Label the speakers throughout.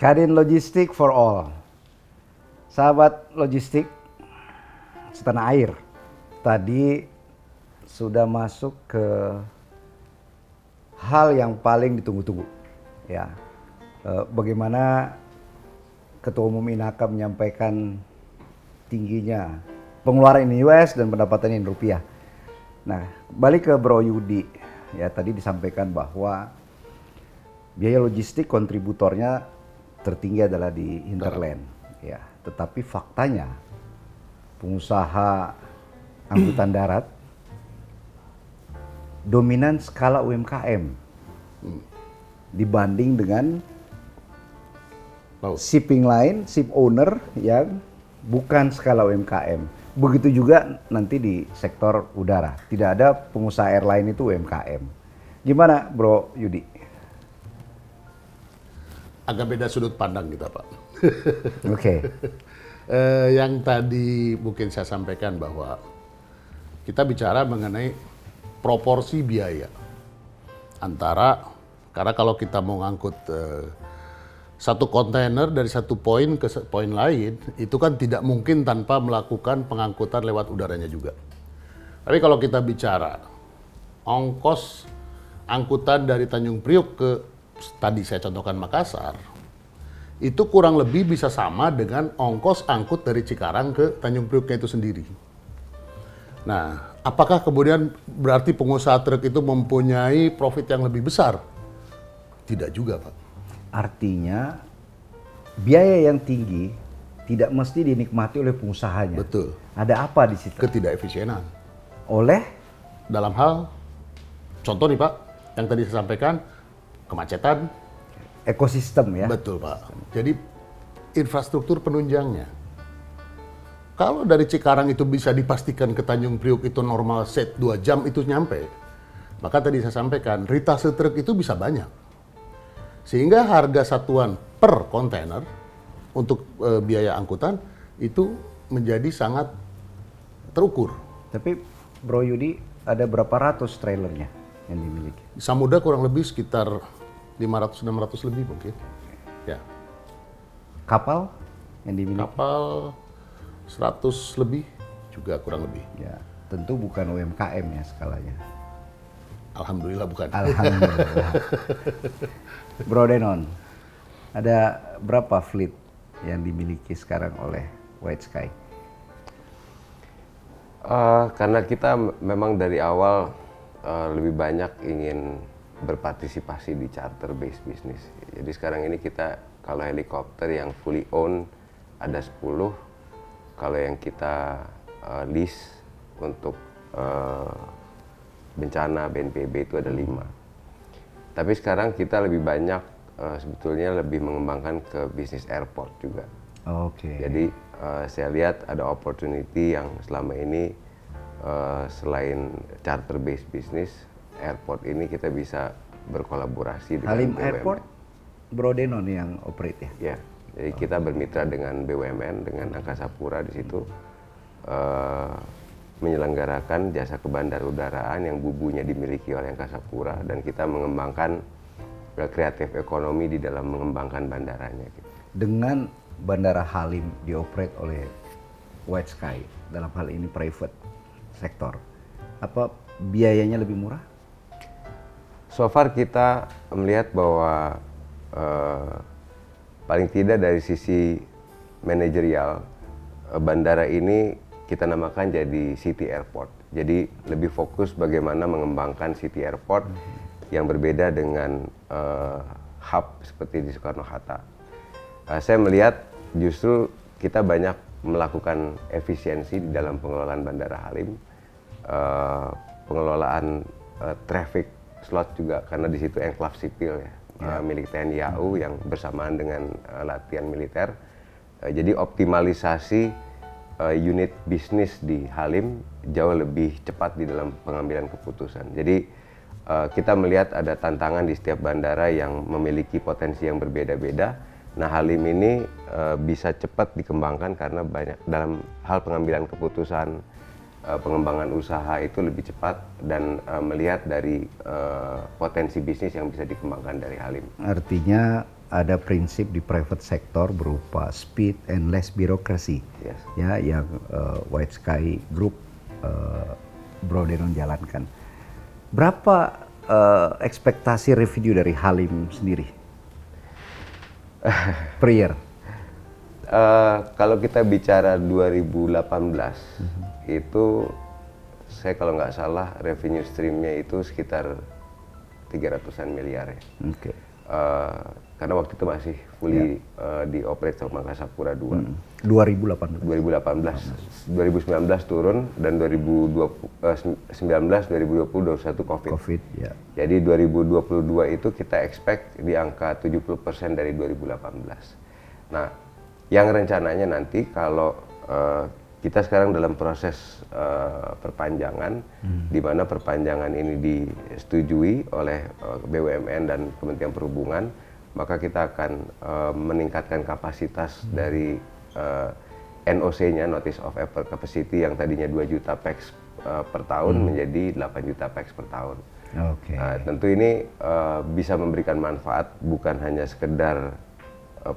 Speaker 1: Kadin Logistik for All. Sahabat logistik setanah air, tadi sudah masuk ke hal yang paling ditunggu-tunggu. Ya, bagaimana Ketua Umum Inaka menyampaikan tingginya pengeluaran in US dan pendapatan in rupiah. Nah, balik ke Bro Yudi, ya tadi disampaikan bahwa biaya logistik kontributornya tertinggi adalah di hinterland, ya. Tetapi faktanya pengusaha angkutan darat dominan skala UMKM dibanding dengan shipping line, ship owner yang bukan skala UMKM. Begitu juga nanti di sektor udara, tidak ada pengusaha airline itu UMKM. Gimana Bro Yudi?
Speaker 2: Agak beda sudut pandang kita, Pak.
Speaker 1: Oke.
Speaker 2: Yang tadi mungkin saya sampaikan bahwa kita bicara mengenai proporsi biaya antara, karena kalau kita mau ngangkut satu kontainer dari satu poin ke poin lain, itu kan tidak mungkin tanpa melakukan pengangkutan lewat udaranya juga. Tapi kalau kita bicara ongkos angkutan dari Tanjung Priok ke tadi saya contohkan Makassar, itu kurang lebih bisa sama dengan ongkos angkut dari Cikarang ke Tanjung Prioknya itu sendiri. Nah, apakah kemudian berarti pengusaha truk itu mempunyai profit yang lebih besar? Tidak juga, Pak.
Speaker 1: Artinya biaya yang tinggi tidak mesti dinikmati oleh pengusahanya.
Speaker 2: Betul.
Speaker 1: Ada apa di situ?
Speaker 2: Ketidakefisienan.
Speaker 1: Oleh
Speaker 2: Dalam hal, contoh nih Pak, yang tadi saya sampaikan, kemacetan.
Speaker 1: ekosistem ya.
Speaker 2: Betul Pak. Jadi infrastruktur penunjangnya. Kalau dari Cikarang itu bisa dipastikan ke Tanjung Priok itu normal set 2 jam itu nyampe, maka tadi saya sampaikan, ritase truk itu bisa banyak. Sehingga harga satuan per kontainer untuk biaya angkutan itu menjadi sangat terukur.
Speaker 1: Tapi Bro Yudi, ada berapa ratus trailernya yang dimiliki?
Speaker 2: Di Samudra kurang lebih sekitar 500-600 lebih mungkin. Ya.
Speaker 1: Kapal yang dimiliki?
Speaker 2: Kapal 100 lebih juga kurang lebih.
Speaker 1: Ya, tentu bukan UMKM ya skalanya.
Speaker 2: Alhamdulillah bukan.
Speaker 1: Alhamdulillah. Bro Denon, ada berapa fleet yang dimiliki sekarang oleh White Sky?
Speaker 3: Karena kita memang dari awal lebih banyak ingin berpartisipasi di charter based business. Jadi sekarang ini kita kalau helikopter yang fully owned ada 10, kalau yang kita lease untuk bencana BNPB itu ada 5. Tapi sekarang kita lebih banyak sebetulnya lebih mengembangkan ke bisnis airport juga.
Speaker 1: Oke.
Speaker 3: Jadi saya lihat ada opportunity yang selama ini selain charter based business, airport ini kita bisa berkolaborasi dengan
Speaker 1: Halim
Speaker 3: BUMN.
Speaker 1: Airport, Bro Denon yang operate ya?
Speaker 3: Ya, jadi kita bermitra dengan BUMN, dengan Angkasa Pura di situ menyelenggarakan jasa kebandarudaraan yang bubunya dimiliki oleh Angkasa Pura dan kita mengembangkan kreatif ekonomi di dalam mengembangkan bandaranya. Gitu.
Speaker 1: Dengan Bandara Halim dioperate oleh White Sky, dalam hal ini private sektor, apa biayanya lebih murah?
Speaker 3: So far kita melihat bahwa paling tidak dari sisi manajerial bandara ini kita namakan jadi city airport. Jadi lebih fokus bagaimana mengembangkan city airport yang berbeda dengan hub seperti di Soekarno-Hatta. Saya melihat justru kita banyak melakukan efisiensi di dalam pengelolaan Bandara Halim, pengelolaan traffic slot juga karena di situ enclave sipil ya, milik TNI AU yang bersamaan dengan latihan militer. Jadi optimalisasi unit bisnis di Halim jauh lebih cepat di dalam pengambilan keputusan. Jadi kita melihat ada tantangan di setiap bandara yang memiliki potensi yang berbeda-beda. Nah, Halim ini bisa cepat dikembangkan karena banyak dalam hal pengambilan keputusan, pengembangan usaha itu lebih cepat dan melihat dari potensi bisnis yang bisa dikembangkan dari Halim.
Speaker 1: Artinya ada prinsip di private sector berupa speed and less bureaucracy.
Speaker 3: Yes.
Speaker 1: Ya, yang White Sky Group Bro Denon jalankan. Berapa ekspektasi revenue dari Halim sendiri per year?
Speaker 3: Kalau kita bicara 2018 itu saya kalau nggak salah revenue streamnya itu sekitar 300-an miliar ya.
Speaker 1: Oke.
Speaker 3: Karena waktu itu masih fully dioperate sama Angkasa Pura II.
Speaker 1: 2018.
Speaker 3: 2019 turun dan 2020 2021 COVID.
Speaker 1: COVID, ya.
Speaker 3: Jadi 2022 itu kita expect di angka 70% dari 2018. Nah, yang rencananya nanti kalau kita sekarang dalam proses perpanjangan, di mana perpanjangan ini disetujui oleh BUMN dan Kementerian Perhubungan, maka kita akan meningkatkan kapasitas dari NOC-nya, Notice of Airport Capacity, yang tadinya 2 juta pax per tahun menjadi 8 juta pax per tahun.
Speaker 1: Oke.
Speaker 3: Nah, tentu ini bisa memberikan manfaat bukan hanya sekedar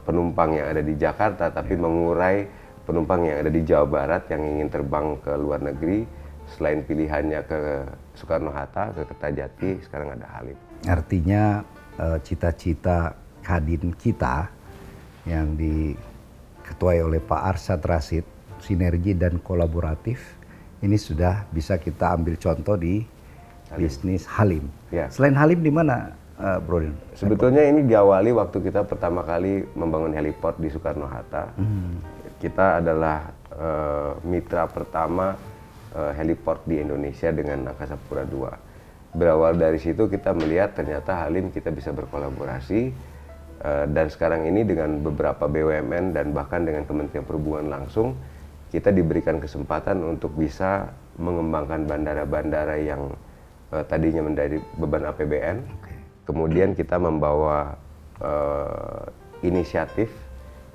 Speaker 3: penumpang yang ada di Jakarta, tapi mengurai penumpang yang ada di Jawa Barat yang ingin terbang ke luar negeri. Selain pilihannya ke Soekarno-Hatta, ke Kertajati, sekarang ada Halim.
Speaker 1: Artinya cita-cita Kadin kita yang diketuai oleh Pak Arsyad Rashid, sinergi dan kolaboratif, ini sudah bisa kita ambil contoh di bisnis Halim.
Speaker 3: Ya.
Speaker 1: Selain Halim di mana, Bro Denon?
Speaker 3: Sebetulnya ini diawali waktu kita pertama kali membangun heliport di Soekarno-Hatta. Kita adalah mitra pertama heliport di Indonesia dengan Angkasa Pura II. Berawal dari situ kita melihat ternyata Halim kita bisa berkolaborasi, dan sekarang ini dengan beberapa BUMN dan bahkan dengan Kementerian Perhubungan langsung, kita diberikan kesempatan untuk bisa mengembangkan bandara-bandara yang tadinya menjadi beban APBN. Kemudian kita membawa inisiatif,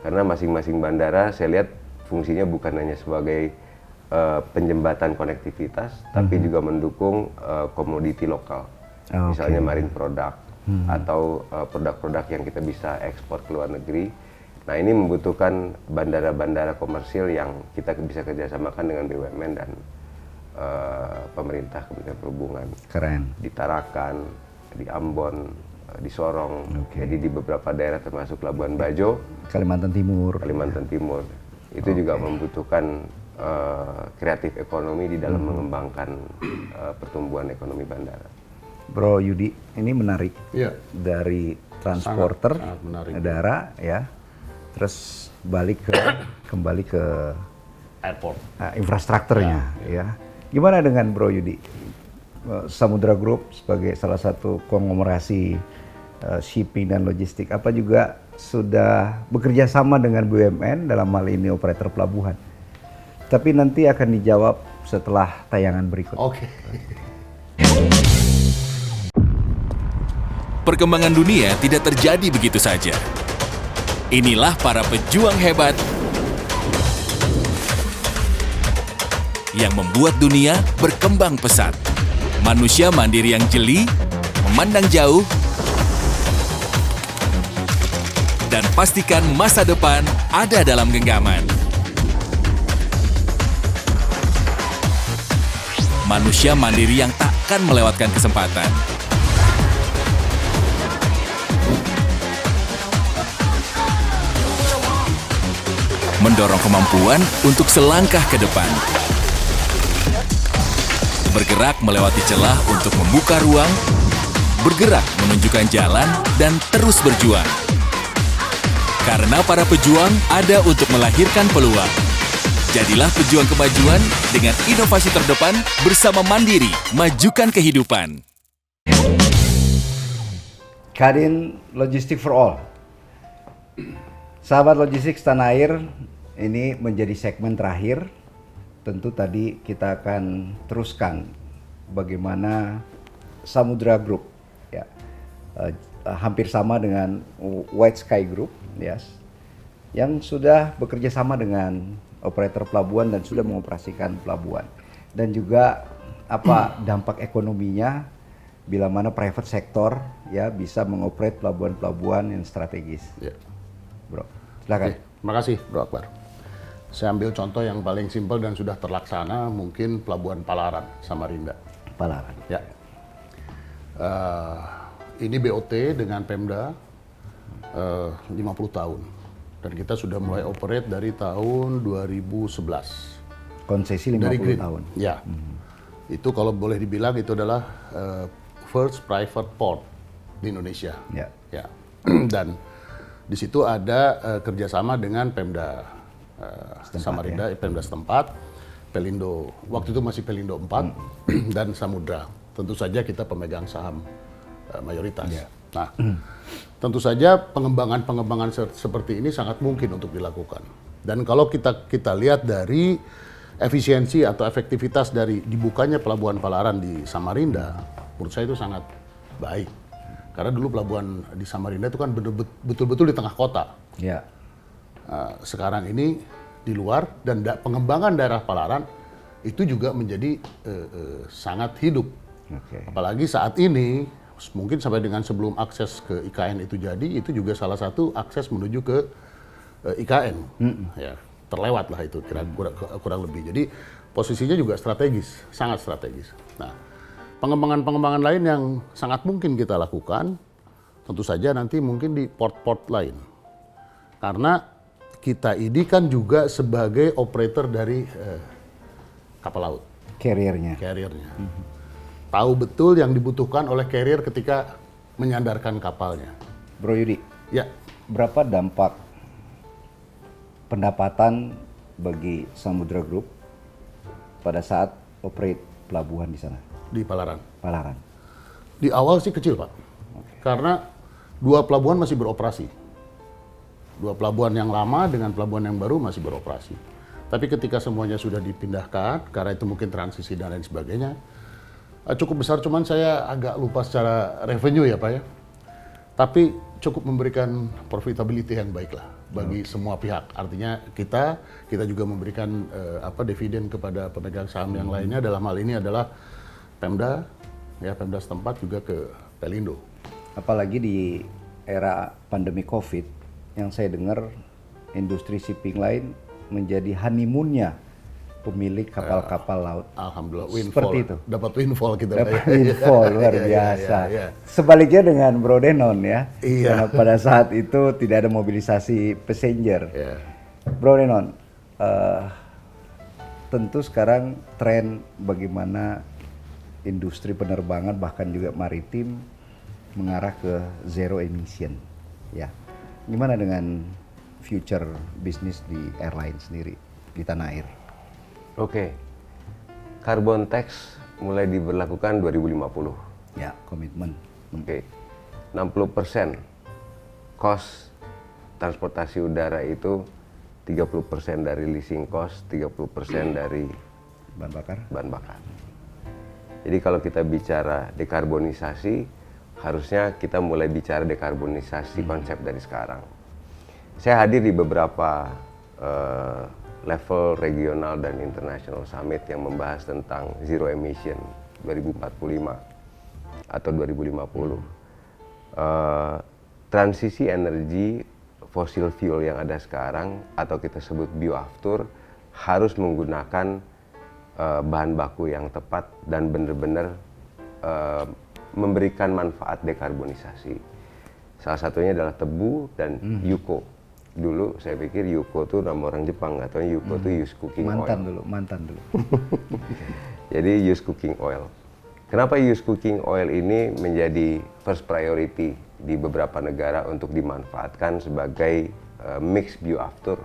Speaker 3: karena masing-masing bandara saya lihat fungsinya bukan hanya sebagai penjembatan konektivitas, tapi juga mendukung komoditi lokal, misalnya marine product atau produk-produk yang kita bisa ekspor ke luar negeri. Nah, ini membutuhkan bandara-bandara komersil yang kita bisa kerjasamakan dengan BUMN dan pemerintah, Kementerian Perhubungan.
Speaker 1: Keren.
Speaker 3: Di Tarakan, di Ambon, di Sorong, jadi di beberapa daerah termasuk Labuan Bajo,
Speaker 1: Kalimantan Timur.
Speaker 3: Kalimantan Timur. Itu juga membutuhkan kreatif ekonomi di dalam mengembangkan pertumbuhan ekonomi bandara.
Speaker 1: Bro Yudi, ini menarik.
Speaker 2: Iya.
Speaker 1: Dari transporter
Speaker 2: sangat menarik.
Speaker 1: udara ya, terus kembali ke
Speaker 2: Airport.
Speaker 1: infrastrukturnya ya. Gimana dengan Bro Yudi? Samudra Group sebagai salah satu konglomerasi shipping dan logistik, apa juga sudah bekerja sama dengan BUMN dalam hal ini operator pelabuhan? Tapi nanti akan dijawab setelah tayangan berikut.
Speaker 2: Oke.
Speaker 4: Perkembangan dunia tidak terjadi begitu saja. Inilah para pejuang hebat yang membuat dunia berkembang pesat. Manusia mandiri yang jeli, memandang jauh, dan pastikan masa depan ada dalam genggaman. Manusia mandiri yang takkan melewatkan kesempatan. Mendorong kemampuan untuk selangkah ke depan. Bergerak melewati celah untuk membuka ruang, bergerak menunjukkan jalan, dan terus berjuang. Karena para pejuang ada untuk melahirkan peluang. Jadilah pejuang kemajuan dengan inovasi terdepan bersama Mandiri, majukan kehidupan.
Speaker 1: Kadin Logistik for All. Sahabat logistik tanah air, ini menjadi segmen terakhir. Tentu tadi kita akan teruskan bagaimana Samudra Group ya, hampir sama dengan White Sky Group yes, yang sudah bekerja sama dengan operator pelabuhan dan sudah mengoperasikan pelabuhan, dan juga apa dampak ekonominya bila mana private sector ya bisa mengoperate pelabuhan-pelabuhan yang strategis.
Speaker 2: Ya.
Speaker 1: Bro, silakan.
Speaker 2: Oke, terima kasih Bro Akbar. Saya ambil contoh yang paling simpel dan sudah terlaksana, mungkin Pelabuhan Palaran, Samarinda.
Speaker 1: Palaran.
Speaker 2: Ya. Ini BOT dengan Pemda 50 tahun. Dan kita sudah mulai operate dari tahun 2011.
Speaker 1: Konsesi 50
Speaker 2: Dari Green.
Speaker 1: tahun.
Speaker 2: Ya. Itu kalau boleh dibilang itu adalah first private port di Indonesia.
Speaker 1: Ya.
Speaker 2: Ya. Dan di situ ada kerjasama dengan Pemda Samarinda, Pemda setempat, Pelindo. Waktu itu masih Pelindo 4 dan Samudra. Tentu saja kita pemegang saham mayoritas. Nah, tentu saja pengembangan seperti ini sangat mungkin untuk dilakukan. Dan kalau kita lihat dari efisiensi atau efektivitas dari dibukanya Pelabuhan Palaran di Samarinda, menurut saya itu sangat baik. Karena dulu pelabuhan di Samarinda itu kan betul-betul di tengah kota.
Speaker 1: Ya.
Speaker 2: Sekarang ini di luar dan pengembangan daerah Palaran itu juga menjadi sangat hidup.
Speaker 1: Oke.
Speaker 2: Apalagi saat ini mungkin sampai dengan sebelum akses ke IKN itu jadi, itu juga salah satu akses menuju ke IKN. Ya, terlewat lah itu kurang lebih. Jadi posisinya juga strategis, sangat strategis. Nah, pengembangan lain yang sangat mungkin kita lakukan, tentu saja nanti mungkin di port-port lain. Karena kita ini kan juga sebagai operator dari kapal laut,
Speaker 1: Carrier-nya.
Speaker 2: carrier-nya. Tahu betul yang dibutuhkan oleh carrier ketika menyandarkan kapalnya.
Speaker 1: Bro Yudi,
Speaker 2: Ya,
Speaker 1: berapa dampak pendapatan bagi Samudra Group pada saat operate pelabuhan di sana,
Speaker 2: di Palaran.
Speaker 1: Palaran?
Speaker 2: Di awal sih kecil, Pak. Karena 2 pelabuhan masih beroperasi. 2 pelabuhan yang lama dengan pelabuhan yang baru masih beroperasi. Tapi ketika semuanya sudah dipindahkan, karena itu mungkin transisi dan lain sebagainya, cukup besar, cuman saya agak lupa secara revenue ya Pak ya. Tapi cukup memberikan profitability yang baik lah bagi semua pihak. Artinya kita juga memberikan dividen kepada pemegang saham yang lainnya, dalam hal ini adalah Pemda, ya Pemda setempat juga ke Pelindo.
Speaker 1: Apalagi di era pandemi COVID, yang saya dengar industri shipping lain menjadi honeymoonnya pemilik kapal-kapal laut.
Speaker 2: Alhamdulillah, windfall.
Speaker 1: Seperti itu.
Speaker 2: Dapat windfall kita.
Speaker 1: Dapat windfall luar
Speaker 2: Iya,
Speaker 1: biasa.
Speaker 2: iya.
Speaker 1: Sebaliknya dengan Bro Denon ya.
Speaker 2: Iya.
Speaker 1: Karena pada saat itu tidak ada mobilisasi passenger.
Speaker 2: Iya.
Speaker 1: Bro Denon, tentu sekarang tren bagaimana industri penerbangan bahkan juga maritim mengarah ke zero emission. Ya. Gimana dengan future bisnis di airline sendiri di tanah air?
Speaker 3: Oke, carbon tax mulai diberlakukan 2050.
Speaker 1: Ya, komitmen.
Speaker 3: Oke, 60% cost transportasi udara itu 30% dari leasing cost, 30% dari
Speaker 1: Bahan bakar.
Speaker 3: bahan bakar. Jadi kalau kita bicara dekarbonisasi, harusnya kita mulai bicara dekarbonisasi konsep dari sekarang. Saya hadir di beberapa level regional dan international summit yang membahas tentang zero emission 2045 atau 2050. Transisi energi fosil fuel yang ada sekarang atau kita sebut bioaftur harus menggunakan bahan baku yang tepat dan benar-benar memberikan manfaat dekarbonisasi. Salah satunya adalah tebu dan yuko. Dulu saya pikir yuko itu nama orang Jepang, atau yuko itu used cooking oil.
Speaker 1: Mantan dulu.
Speaker 3: Jadi used cooking oil. Kenapa used cooking oil ini menjadi first priority di beberapa negara untuk dimanfaatkan sebagai mix bioaftur?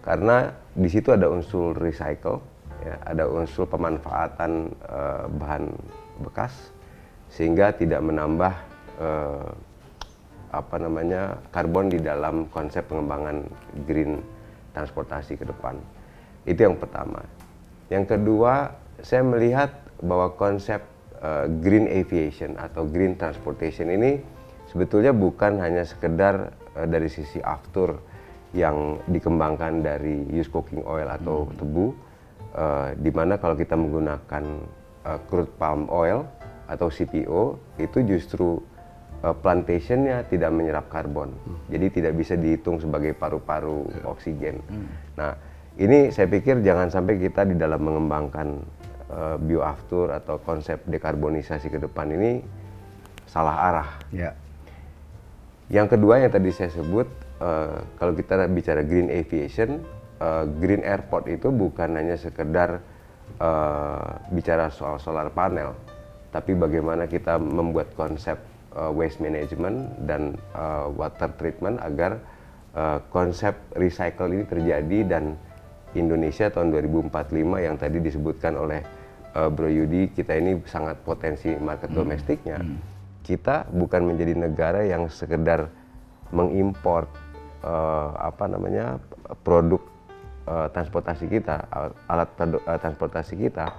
Speaker 3: Karena di situ ada unsur recycle, ya, ada unsur pemanfaatan bahan bekas, sehingga tidak menambah karbon di dalam konsep pengembangan green transportasi ke depan. Itu yang pertama. Yang kedua, saya melihat bahwa konsep green aviation atau green transportation ini sebetulnya bukan hanya sekedar dari sisi aftur yang dikembangkan dari used cooking oil atau tebu, di mana kalau kita menggunakan crude palm oil atau CPO itu justru plantationnya tidak menyerap karbon, jadi tidak bisa dihitung sebagai paru-paru oksigen. Nah, ini saya pikir jangan sampai kita di dalam mengembangkan bioaftur atau konsep dekarbonisasi ke depan ini salah arah.
Speaker 1: Ya.
Speaker 3: Yang kedua yang tadi saya sebut, kalau kita bicara green aviation, green airport itu bukan hanya sekedar bicara soal solar panel, tapi bagaimana kita membuat konsep waste management dan water treatment agar konsep recycle ini terjadi, dan Indonesia tahun 2045 yang tadi disebutkan oleh Bro Yudi, kita ini sangat potensi market domestiknya. Kita bukan menjadi negara yang sekedar mengimpor produk transportasi kita, alat transportasi kita,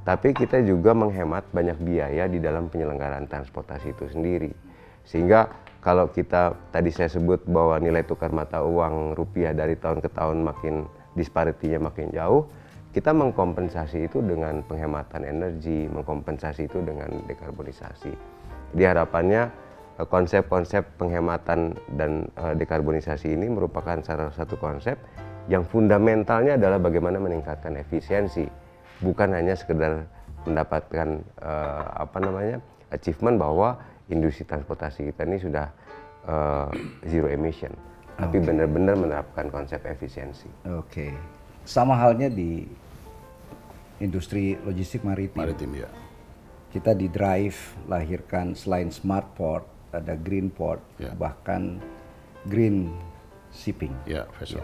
Speaker 3: tapi kita juga menghemat banyak biaya di dalam penyelenggaraan transportasi itu sendiri. Sehingga kalau kita tadi saya sebut bahwa nilai tukar mata uang rupiah dari tahun ke tahun makin disparity-nya makin jauh, kita mengkompensasi itu dengan penghematan energi, mengkompensasi itu dengan dekarbonisasi. Jadi harapannya konsep-konsep penghematan dan dekarbonisasi ini merupakan salah satu konsep yang fundamentalnya adalah bagaimana meningkatkan efisiensi, bukan hanya sekedar mendapatkan achievement bahwa industri transportasi kita ini sudah zero emission, tapi benar-benar menerapkan konsep efisiensi.
Speaker 1: Oke. Sama halnya di industri logistik maritim.
Speaker 2: Maritim ya.
Speaker 1: Kita di Drive lahirkan selain smart port, ada green port, bahkan green shipping.
Speaker 2: Ya, vessel.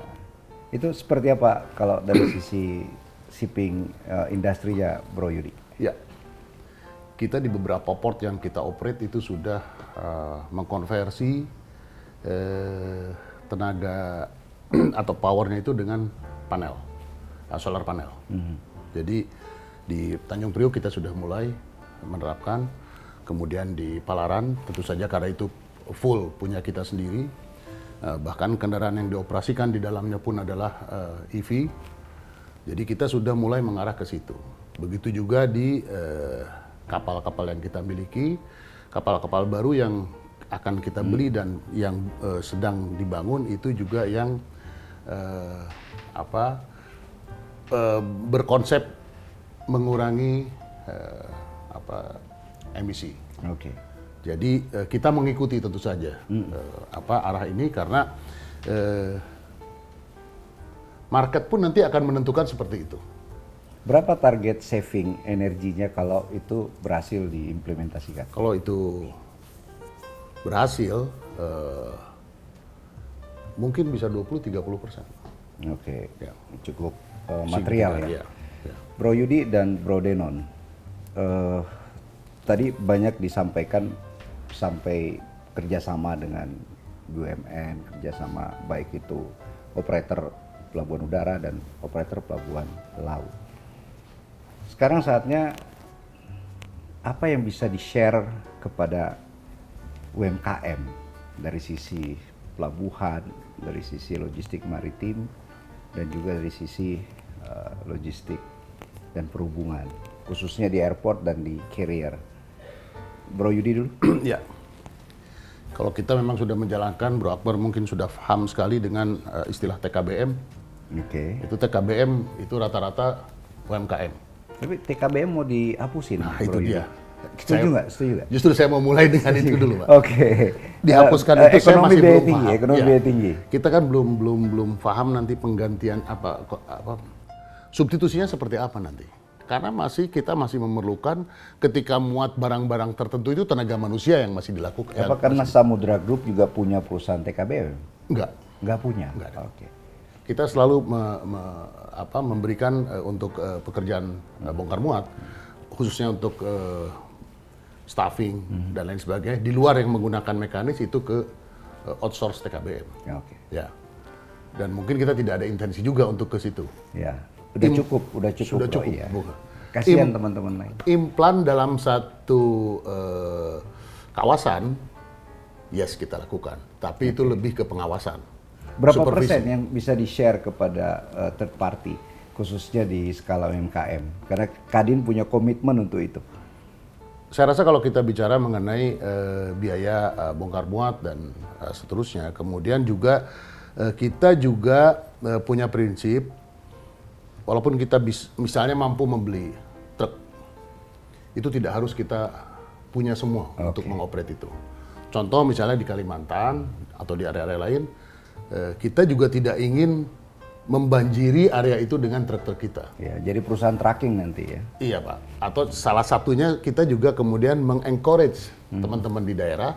Speaker 1: Itu seperti apa kalau dari sisi shipping industrinya, Bro Yudi?
Speaker 2: Ya, kita di beberapa port yang kita operate itu sudah mengkonversi tenaga atau powernya itu dengan panel, solar panel. Jadi di Tanjung Priok kita sudah mulai menerapkan, kemudian di Palaran tentu saja karena itu full punya kita sendiri, bahkan kendaraan yang dioperasikan di dalamnya pun adalah EV. Jadi kita sudah mulai mengarah ke situ. Begitu juga di kapal-kapal yang kita miliki, kapal-kapal baru yang akan kita beli dan yang sedang dibangun itu juga yang berkonsep mengurangi emisi.
Speaker 1: Oke.
Speaker 2: Jadi kita mengikuti tentu saja arah ini karena market pun nanti akan menentukan seperti itu.
Speaker 1: Berapa target saving energinya kalau itu berhasil diimplementasikan?
Speaker 2: Kalau itu berhasil, mungkin bisa 20-30%.
Speaker 1: Oke,
Speaker 2: Ya.
Speaker 1: cukup material ya.
Speaker 2: Ya.
Speaker 1: Bro Yudi dan Bro Denon, tadi banyak disampaikan sampai kerjasama dengan BUMN, kerjasama baik itu operator pelabuhan udara dan operator pelabuhan laut. Sekarang saatnya apa yang bisa di-share kepada UMKM dari sisi pelabuhan, dari sisi logistik maritim, dan juga dari sisi logistik dan perhubungan, khususnya di airport dan di carrier. Bro Yudi dulu.
Speaker 2: Ya. Kalau kita memang sudah menjalankan, Bro Akbar mungkin sudah paham sekali dengan istilah TKBM.
Speaker 1: Oke.
Speaker 2: Itu TKBM itu rata-rata UMKM.
Speaker 1: Tapi TKBM mau dihapusin.
Speaker 2: Nah,
Speaker 1: Bro
Speaker 2: itu
Speaker 1: Yudi.
Speaker 2: dia.
Speaker 1: Setuju nggak? Setuju nggak?
Speaker 2: Justru saya mau mulai dengan itu dulu, Pak.
Speaker 1: Oke.
Speaker 2: Dihapuskan itu saya
Speaker 1: ekonomi
Speaker 2: masih
Speaker 1: biaya
Speaker 2: belum
Speaker 1: tinggi,
Speaker 2: paham.
Speaker 1: ekonomi
Speaker 2: Ya.
Speaker 1: biaya tinggi.
Speaker 2: Kita kan belum paham nanti penggantian apa substitusinya seperti apa nanti. Karena kita masih memerlukan ketika muat barang-barang tertentu itu tenaga manusia yang masih dilakukan.
Speaker 1: Apa karena Samudra Group juga punya perusahaan TKBM?
Speaker 2: Enggak.
Speaker 1: Nggak punya.
Speaker 2: Nggak ada.
Speaker 1: Oke.
Speaker 2: Kita selalu memberikan untuk pekerjaan bongkar muat, khususnya untuk staffing dan lain sebagainya, di luar yang menggunakan mekanis itu ke outsource TKBM.
Speaker 1: Ya, oke.
Speaker 2: Ya. Dan mungkin kita tidak ada intensi juga untuk ke situ.
Speaker 1: Ya. Udah cukup,
Speaker 2: Sudah
Speaker 1: Bro,
Speaker 2: cukup.
Speaker 1: ya.
Speaker 2: Bu.
Speaker 1: Kasihan teman-teman lain.
Speaker 2: Implan dalam satu kawasan, yes kita lakukan. Tapi itu lebih ke pengawasan.
Speaker 1: Berapa
Speaker 2: Supervisi.
Speaker 1: persen yang bisa di-share kepada third party, khususnya di skala UMKM? Karena Kadin punya komitmen untuk itu.
Speaker 2: saya rasa kalau kita bicara mengenai biaya bongkar muat dan seterusnya, kemudian juga kita juga punya prinsip, walaupun kita misalnya mampu membeli truk, itu tidak harus kita punya semua untuk mengoperate itu. Contoh misalnya di Kalimantan atau di area-area lain, kita juga tidak ingin membanjiri area itu dengan truk-truk kita.
Speaker 1: Ya, jadi perusahaan tracking nanti ya.
Speaker 2: Iya Pak. Atau salah satunya kita juga kemudian meng-encourage teman-teman di daerah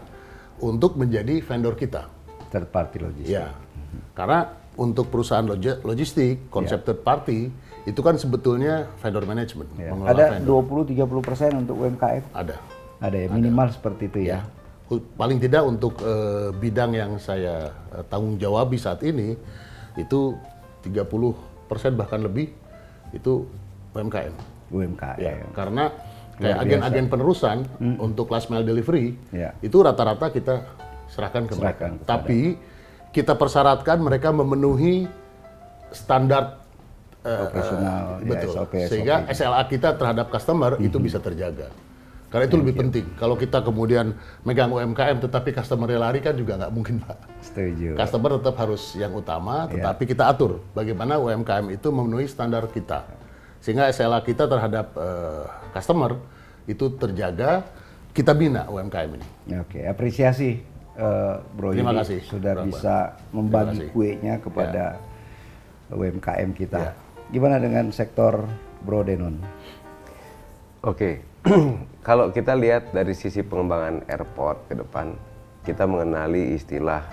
Speaker 2: untuk menjadi vendor kita.
Speaker 1: Third party logistik.
Speaker 2: Ya. Karena untuk perusahaan logistik, konsep third party itu kan sebetulnya vendor management.
Speaker 1: Ya.
Speaker 2: Mengelola
Speaker 1: Ada
Speaker 2: vendor.
Speaker 1: 20-30% untuk UMKM?
Speaker 2: Ada
Speaker 1: Ya, minimal seperti itu ya.
Speaker 2: Paling tidak untuk bidang yang saya tanggung jawabi saat ini itu 30% bahkan lebih itu UMKM.
Speaker 1: UMKM.
Speaker 2: Ya, karena kayak
Speaker 1: Luar
Speaker 2: agen-agen penerusan untuk last mile delivery
Speaker 1: Ya.
Speaker 2: itu rata-rata kita serahkan ke mereka.
Speaker 1: kepada-
Speaker 2: Tapi kita persyaratkan mereka memenuhi standar
Speaker 1: Operasional, ya,
Speaker 2: betul.
Speaker 1: SOP.
Speaker 2: Sehingga SLA kita terhadap customer itu bisa terjaga. Karena itu lebih penting. Kalau kita kemudian megang UMKM tetapi customer lari kan juga nggak mungkin, Pak.
Speaker 1: Setuju.
Speaker 2: Customer tetap harus yang utama, tetapi kita atur bagaimana UMKM itu memenuhi standar kita. Sehingga SLA kita terhadap customer itu terjaga, kita bina UMKM ini.
Speaker 1: Oke, apresiasi Bro
Speaker 2: Terima
Speaker 1: Yudi
Speaker 2: kasih,
Speaker 1: sudah
Speaker 2: Bro,
Speaker 1: bisa membagi
Speaker 2: kasih.
Speaker 1: kuenya kepada UMKM kita.
Speaker 2: Ya.
Speaker 1: Gimana dengan sektor Bro Denon?
Speaker 3: Oke, kalau kita lihat dari sisi pengembangan airport ke depan, kita mengenali istilah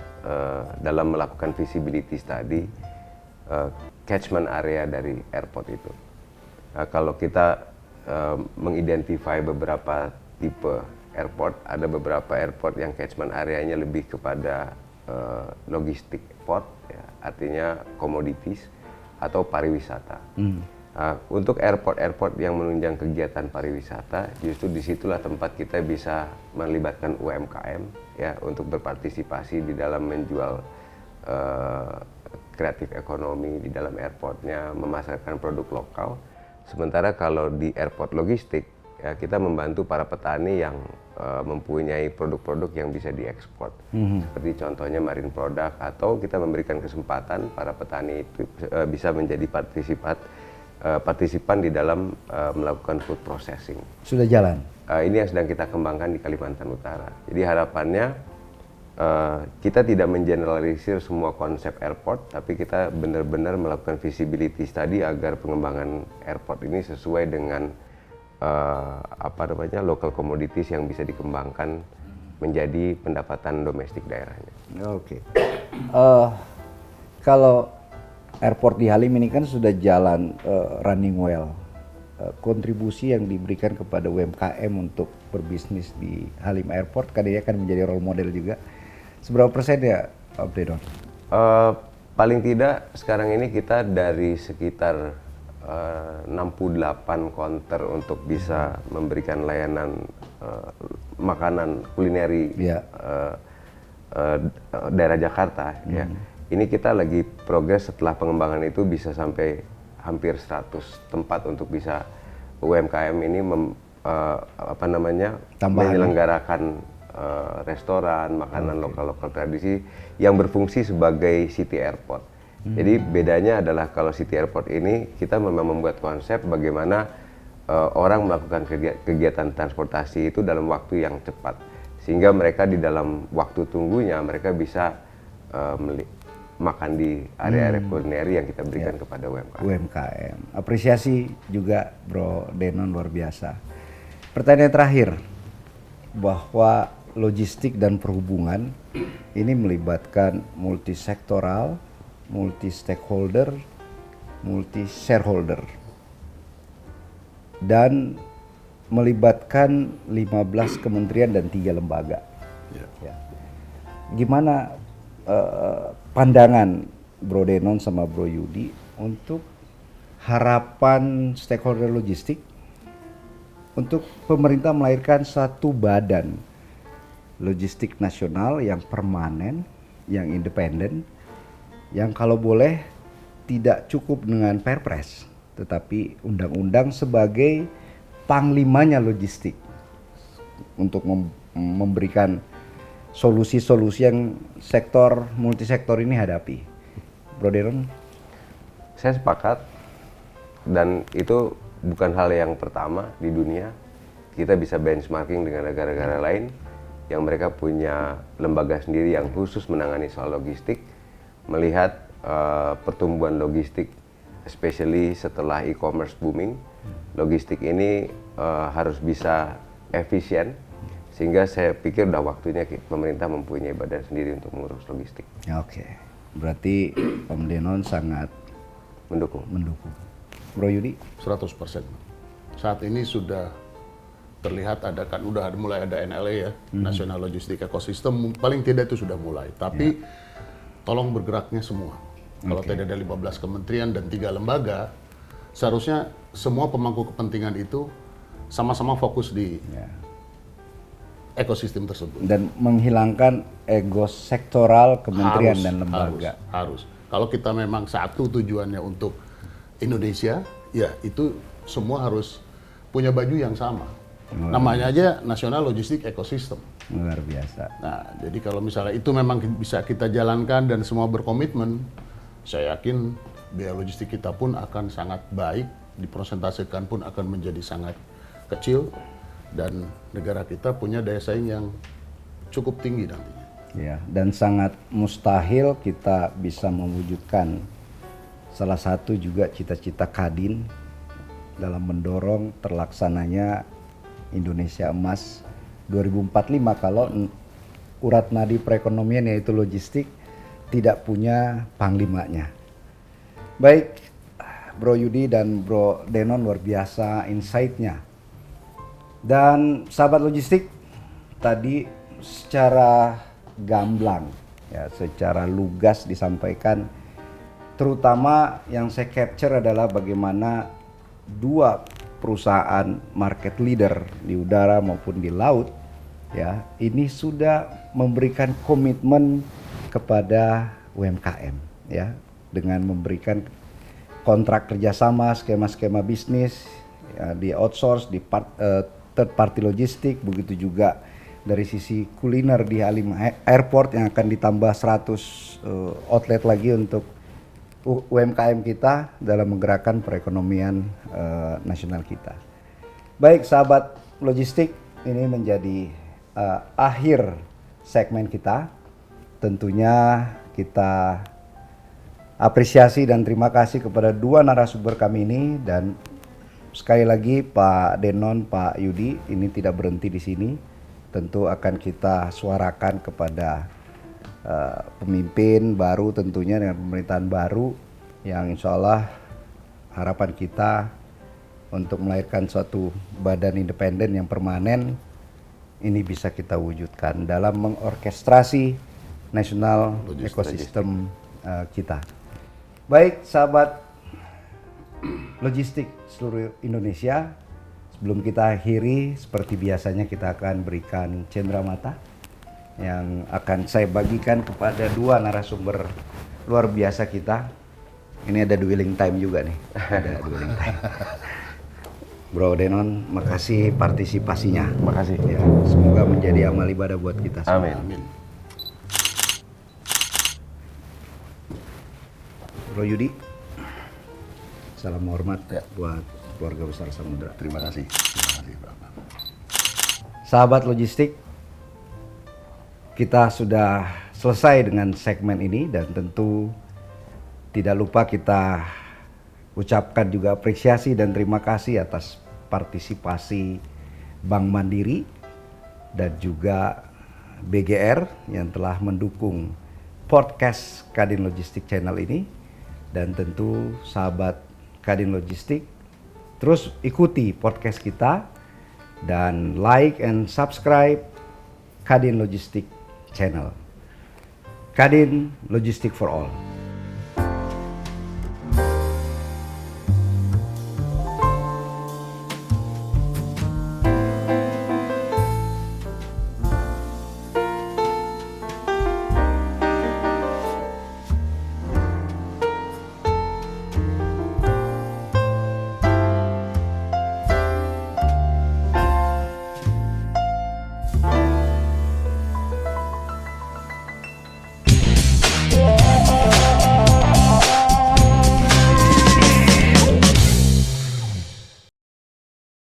Speaker 3: dalam melakukan visibility study catchment area dari airport itu. Kalau kita mengidentify beberapa tipe airport, ada beberapa airport yang catchment areanya lebih kepada logistik port, ya, artinya commodities atau pariwisata. Untuk airport-airport yang menunjang kegiatan pariwisata, justru disitulah tempat kita bisa melibatkan UMKM ya untuk berpartisipasi di dalam menjual kreatif ekonomi di dalam airportnya, memasarkan produk lokal. Sementara kalau di airport logistik, ya, kita membantu para petani yang mempunyai produk-produk yang bisa diekspor. Seperti contohnya marine product, atau kita memberikan kesempatan para petani itu bisa menjadi partisipan di dalam melakukan food processing.
Speaker 1: Sudah jalan?
Speaker 3: Ini yang sedang kita kembangkan di Kalimantan Utara. Jadi harapannya kita tidak mengeneralisir semua konsep airport, tapi kita benar-benar melakukan visibility study agar pengembangan airport ini sesuai dengan local commodities yang bisa dikembangkan menjadi pendapatan domestik daerahnya.
Speaker 1: Oke. Kalau airport di Halim ini kan sudah jalan running well. Kontribusi yang diberikan kepada UMKM untuk berbisnis di Halim Airport kan dia akan menjadi role model juga. Seberapa persen ya, Pak Dedon?
Speaker 3: Paling tidak sekarang ini kita dari sekitar 68 counter untuk bisa memberikan layanan makanan kulineri daerah Jakarta. Ya. Ini kita lagi progres setelah pengembangan itu bisa sampai hampir 100 tempat untuk bisa UMKM ini menyelenggarakan restoran, makanan lokal-lokal tradisi yang berfungsi sebagai city airport. Jadi bedanya adalah kalau city airport ini kita memang membuat konsep bagaimana orang melakukan kegiatan transportasi itu dalam waktu yang cepat, sehingga mereka di dalam waktu tunggunya mereka bisa makan di area-area kulineri yang kita berikan kepada UMKM.
Speaker 1: Apresiasi juga Bro Denon, luar biasa. Pertanyaan terakhir, bahwa logistik dan perhubungan ini melibatkan multisektoral, multi-stakeholder, multi-shareholder, dan melibatkan 15 kementerian dan 3 lembaga. Ya. Gimana pandangan Bro Denon sama Bro Yudi untuk harapan stakeholder logistik untuk pemerintah melahirkan satu badan logistik nasional yang permanen, yang independen, yang kalau boleh tidak cukup dengan perpres, tetapi undang-undang sebagai panglimanya logistik. untuk memberikan solusi-solusi yang sektor multisektor ini hadapi. Bro Denon?
Speaker 3: Saya sepakat, dan itu bukan hal yang pertama di dunia. Kita bisa benchmarking dengan negara-negara lain yang mereka punya lembaga sendiri yang khusus menangani soal logistik, melihat pertumbuhan logistik, especially setelah e-commerce booming. Logistik ini harus bisa efisien, sehingga saya pikir udah waktunya pemerintah mempunyai badan sendiri untuk mengurus logistik.
Speaker 1: Oke, berarti Om Denon sangat
Speaker 3: Mendukung.
Speaker 1: Bro Yudi?
Speaker 2: 100%. Saat ini sudah terlihat udah mulai ada NLA ya, National Logistic Ecosystem, paling tidak itu sudah mulai. Tapi tolong bergeraknya semua. Kalau tidak ada 15 kementerian dan 3 lembaga, seharusnya semua pemangku kepentingan itu sama-sama fokus di ekosistem tersebut.
Speaker 1: Dan menghilangkan ego sektoral kementerian dan lembaga.
Speaker 2: Harus. Kalau kita memang satu tujuannya untuk Indonesia, ya itu semua harus punya baju yang sama. Namanya aja National Logistic Ecosystem.
Speaker 1: Luar biasa.
Speaker 2: Nah, jadi kalau misalnya itu memang bisa kita jalankan dan semua berkomitmen, saya yakin biaya logistik kita pun akan sangat baik, dipresentasikan pun akan menjadi sangat kecil, dan negara kita punya daya saing yang cukup tinggi nantinya.
Speaker 1: Ya, dan sangat mustahil kita bisa mewujudkan salah satu juga cita-cita Kadin dalam mendorong terlaksananya Indonesia Emas 2045 kalau urat nadi perekonomian yaitu logistik tidak punya panglimanya. Baik, Bro Yudi dan Bro Denon, luar biasa insight-nya. Dan sahabat logistik, tadi secara gamblang, ya, secara lugas disampaikan, terutama yang saya capture adalah bagaimana dua perusahaan market leader di udara maupun di laut, ya, ini sudah memberikan komitmen kepada UMKM, ya, dengan memberikan kontrak kerjasama, skema-skema bisnis, ya, di outsource, di third party logistik, begitu juga dari sisi kuliner di Halim Airport yang akan ditambah 100 outlet lagi untuk UMKM kita dalam menggerakkan perekonomian nasional kita. Baik sahabat logistik, ini menjadi akhir segmen kita. Tentunya kita apresiasi dan terima kasih kepada dua narasumber kami ini, dan sekali lagi Pak Denon, Pak Yudi, ini tidak berhenti di sini. Tentu akan kita suarakan kepada pemimpin baru tentunya dengan pemerintahan baru yang insya Allah harapan kita untuk melahirkan suatu badan independen yang permanen ini bisa kita wujudkan dalam mengorkestrasi nasional ekosistem kita. Baik sahabat logistik seluruh Indonesia, sebelum kita akhiri seperti biasanya kita akan berikan cenderamata yang akan saya bagikan kepada dua narasumber luar biasa kita. Ini ada dwelling time juga nih. Ada dwelling time. Bro Denon, makasih partisipasinya.
Speaker 3: Makasih.
Speaker 1: Ya, semoga menjadi amal ibadah buat kita semua.
Speaker 3: Amin.
Speaker 1: Bro Yudi, salam hormat buat keluarga besar Samudra.
Speaker 2: Terima kasih. Terima kasih, Pak.
Speaker 1: Sahabat logistik, kita sudah selesai dengan segmen ini dan tentu tidak lupa kita ucapkan juga apresiasi dan terima kasih atas partisipasi Bank Mandiri dan juga BGR yang telah mendukung podcast Kadin Logistik Channel ini, dan tentu sahabat Kadin Logistik terus ikuti podcast kita dan like and subscribe Kadin Logistik Channel. Kadin Logistik for All.